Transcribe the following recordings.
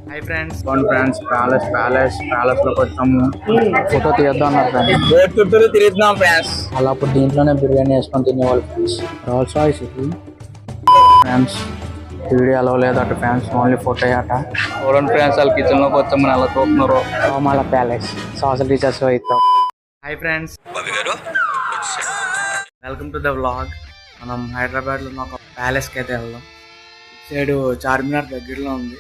Hi friends, friends palace లోకి వచ్చాము. Photo తీద్దాం అన్నారు ఫ్రెండ్స్. చుట్టూరు తిరుగుతున్నాం ఫ్రెండ్స్. అలా అప్పుడు దీంట్లోనే బిర్యానీ వేసుకొని తినేవాళ్ళు ఫ్రెండ్స్. రోల్స్ రాయ్స్ ఇది ఫ్రెండ్స్. వీడియో అలవ్ లేదట ఫ్రెండ్స్, ఓన్లీ ఫోటో అట. చూడండి ఫ్రెండ్స్, వాళ్ళ కిచెన్ లోకి వచ్చామని అలా చూస్తున్నారు. సోమాల ప్యాలెస్ సోషల్ టీచర్స్ అవుతాం. Hi friends, welcome to the vlog. మనం హైదరాబాద్ లో ఒక ప్యాలెస్ కి అయితే వెళ్దాం. సైడ్ చార్మినార్ దగ్గరలో ఉంది.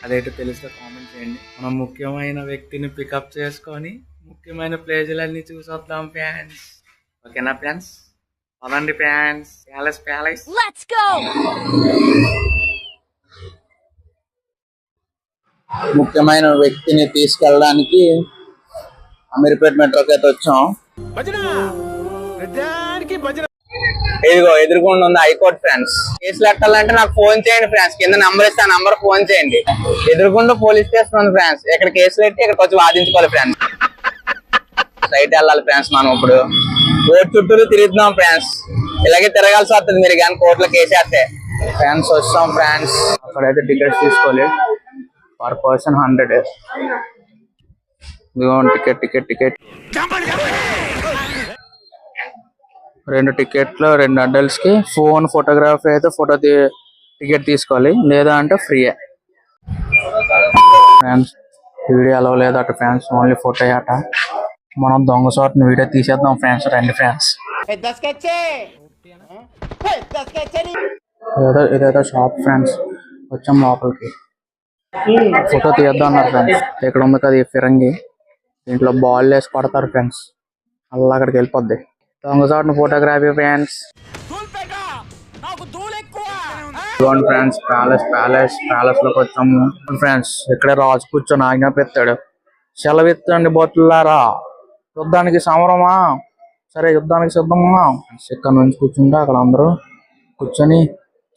అదేంటో తెలిస్తే కామెంట్ చేయండి. మనం ముఖ్యమైన వ్యక్తిని పికప్ చేసుకొని ముఖ్యమైన ప్లేసులన్నీ చూసొద్దాం ఫ్యాన్స్. ఓకేనా ఫ్యాన్స్? పదండి ఫ్యాన్స్, ప్యాలెస్. Let's go. ముఖ్యమైన వ్యక్తిని తీసుకెళ్ళడానికి అమీర్పేట్ మెట్రోకి అయితే వచ్చాం. ఇదిగో ఎదురుకుండా ఉంది హైకోర్టు ఫ్రెండ్స్. కేసులు ఎట్టాలంటే నాకు ఫోన్ చేయండి ఫ్రెండ్స్. కింద నంబర్ ఇస్తే ఆ నంబర్ ఫోన్ చేయండి. ఎదురుకుండా పోలీస్ స్టేషన్ ఉంది ఫ్రెండ్స్. ఇక్కడ కేసులు పెట్టి ఇక్కడికి వచ్చి వాదించుకోవాలి ఫ్రెండ్స్. సైట్ వెళ్ళాలి ఫ్రెండ్స్. మనం ఇప్పుడు కోర్టు చుట్టూరు తిరుగుతున్నాం ఫ్రెండ్స్. ఇలాగే తిరగాల్సి వస్తుంది మీరు కానీ కోర్టులో కేసేస్తే. ఫ్రెండ్స్ వస్తాం ఫ్రెండ్స్. అక్కడైతే టికెట్స్ తీసుకోవాలి. Per person 100. టికెట్ 2 టికెట్లు 2 అడల్ట్స్ కి. ఫోన్ ఫోటోగ్రఫీ అయితే టికెట్ తీసుకోవాలి, లేదా అంటే ఫ్రీయే ఫ్రెండ్స్. వీడియో అలవ్ లేదట ఫ్రెండ్స్, ఓన్లీ ఫోటో అట. మనం దొంగ షాట్ని వీడియో తీసేద్దాం ఫ్రెండ్స్. రండి ఫ్రెండ్స్. ఇదేదో షాప్ ఫ్రెండ్స్. వచ్చాం లోపలికి. ఫోటో తీద్దాం అన్నారు ఫ్రెండ్స్. ఇక్కడ ఉంది కదా ఈ ఫిరంగి, దీంట్లో బాల్ వేసి కొడతారు ఫ్రెండ్స్. అలా అక్కడికి వెళ్ళిపోద్ది. దొంగ షాట్ని ఫోటోగ్రఫీ ఫ్రెండ్స్. ఫ్రెండ్స్ ప్యాలెస్ లోకి వచ్చాము ఫ్రెండ్స్. ఇక్కడే రాజు కూర్చొని ఆజ్ఞాపిస్తాడు. సెలవిత్తండి బొత్తులారా, యుద్ధానికి సమరమా? సరే, యుద్ధానికి సిద్ధమా? ఇక్కడ నుంచి కూర్చుంటే అక్కడ అందరూ కూర్చొని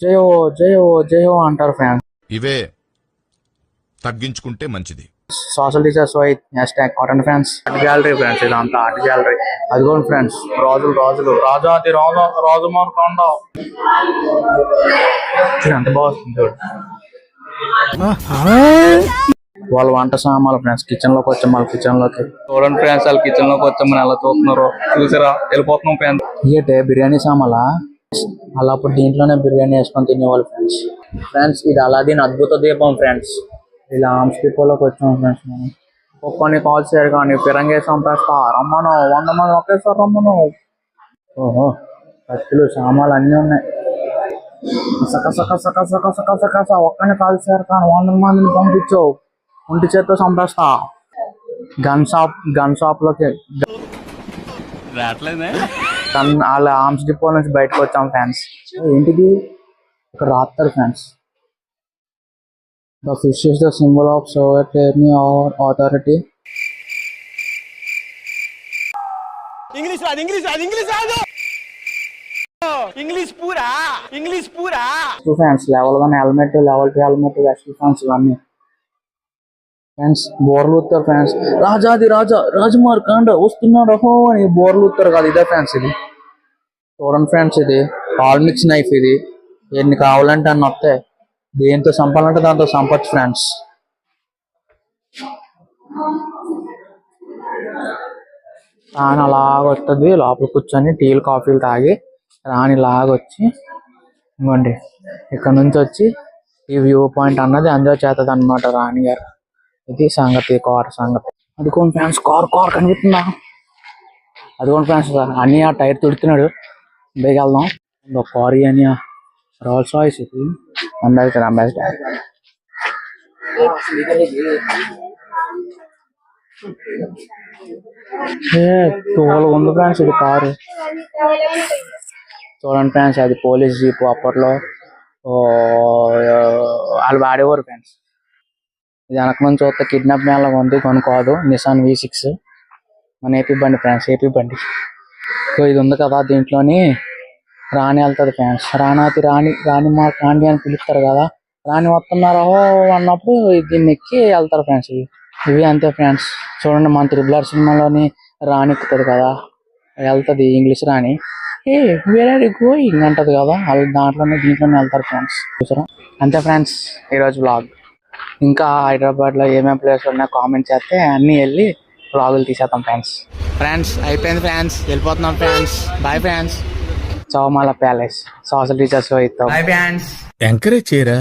జయో జయో జయో అంటారు ఫ్రెండ్స్. ఇవే తగ్గించుకుంటే మంచిది. Social teachers cotton friends. Art gallery friends, ఇదంతా ఆర్ట్ గ్యాలరీ. అదిగోండి ఫ్రెండ్స్, రాజులు రాజాది రాజు మార్కొండ. ఎంత బాగుంది చూడు. వాళ్ళ వంట సామాన్లు ఫ్రెండ్స్. కిచెన్ లోకి వచ్చాం. వాళ్ళ కిచెన్ లోకి చూడండి ఫ్రెండ్స్. వాళ్ళ కిచెన్ లోకి వచ్చామని ఎలా చూస్తున్నారు. చూసారా? వెళ్ళిపోతున్నాం ఫ్రెండ్స్. ఇయటే బిర్యానీ సామాలా. అలా అప్పుడు దీంట్లోనే బిర్యానీ వేసుకొని తినేవాళ్ళు ఫ్రెండ్స్. ఫ్రెండ్స్, ఇది అలాదీన్ అద్భుత దీపం ఫ్రెండ్స్. ఇలా ఆర్మ్స్ డిపోలోకి వచ్చాం ఫ్రెండ్స్. మనం ఒక్కొని కాల్స్ చేయరు కానీ ఫిరంగే సంపేస్తా. రమ్మను, 100 మంది ఒకేసారి రమ్మను. ఓహో, కత్తులు సామాన్లు అన్నీ ఉన్నాయి. సక ఒక్కని కాల్చారు కానీ 100 మందిని పంపించావు. ఒంటి చేత్తో సంపేస్తా. గన్ షాప్ లోకి వాళ్ళ ఆర్మ్స్ డిపో నుంచి బయటకు వచ్చాం ఫ్రెండ్స్. ఏంటిది ఇక్కడ రాస్తారు friends. The fish is the symbol of sovereignty or authority. English pura. Friends, level 1 helmet, level 2 helmet, vessel fans ఇవన్నీ ఫ్రెండ్స్. బోర్లు ఉత్తారు ఫ్రెండ్స్. రాజమార్కండ వస్తున్నాడు హో అని బోర్లు ఉత్తారు కదా, ఇదే ఫ్రెండ్స్. ఇది చూడండి ఫ్రెండ్స్, ఇది ఆల్ మిక్స్ నైఫ్. ఇది ఎన్ని కావాలంటే అన్ని వస్తాయి. దేంతో సంపాలంటే దాంతో సంపచ్చు ఫ్రెండ్స్. రాని అలాగ వస్తుంది. లోపల కూర్చొని టీలు కాఫీలు తాగి రాని లాగొచ్చి ఇవ్వండి. ఇక్కడ నుంచి వచ్చి ఈ వ్యూ పాయింట్ అన్నది ఎంజాయ్ చేస్తుంది అనమాట రాణి గారు. ఇది సంగతి, కార్ సంగతి. అదిగోండి ఫ్రెండ్స్, కార్ కనిపిస్తుందా? అదిగోండి ఫ్రెండ్స్, అన్నీ ఆ టైర్ తుడుతున్నాడు. బేగా వెళ్దాం. కార్ అని రోల్స్ రాయ్స్. ఇది అంబాసిడర్. తోలు ఉంది ఫ్రెండ్స్. ఇది కారు చూడండి ఫ్రెండ్స్. అది పోలీస్ జీప్. అప్పట్లో వాళ్ళు వాడేవారు ఫ్రెండ్స్. ఇది వెనక నుంచి చూస్తే కిడ్నాప్ మేళగా ఉంది. కొనుక్కోదు. నిసాన్ V6 మన ఏపీ బండి ఫ్రెండ్స్. ఏపీ బండి. ఇది ఉంది కదా, దీంట్లోని రాణి వెళ్తుంది ఫ్రెండ్స్. రాణి మా కాండి అని పిలుస్తారు కదా. రాణి వస్తున్నారా అన్నప్పుడు దీన్ని ఎక్కి వెళ్తారు ఫ్రెండ్స్. ఇవి అంతే ఫ్రెండ్స్. చూడండి, మన త్రిబుల్ R సినిమాలోని రాణి ఎక్కుతుంది కదా, వెళ్తుంది ఇంగ్లీష్ రాణి. వేరే గోయింగ్ అంటది కదా, వాళ్ళు దీంట్లోనే వెళ్తారు ఫ్రెండ్స్. చూసారా? అంతే ఫ్రెండ్స్ ఈరోజు బ్లాగ్. ఇంకా హైదరాబాద్లో ఏమేమి ప్లేస్ ఉన్నాయో కామెంట్ చేస్తే అన్నీ వెళ్ళి వ్లాగులు తీసేద్దాం ఫ్రెండ్స్ అయిపోయింది ఫ్రెండ్స్, వెళ్ళిపోతున్నాం friends. Bye friends. Chowmahalla palace సాసల్ టీచర్స్ ఇస్తాం. Bye friends. ఎంకరేజ్ చేయరా.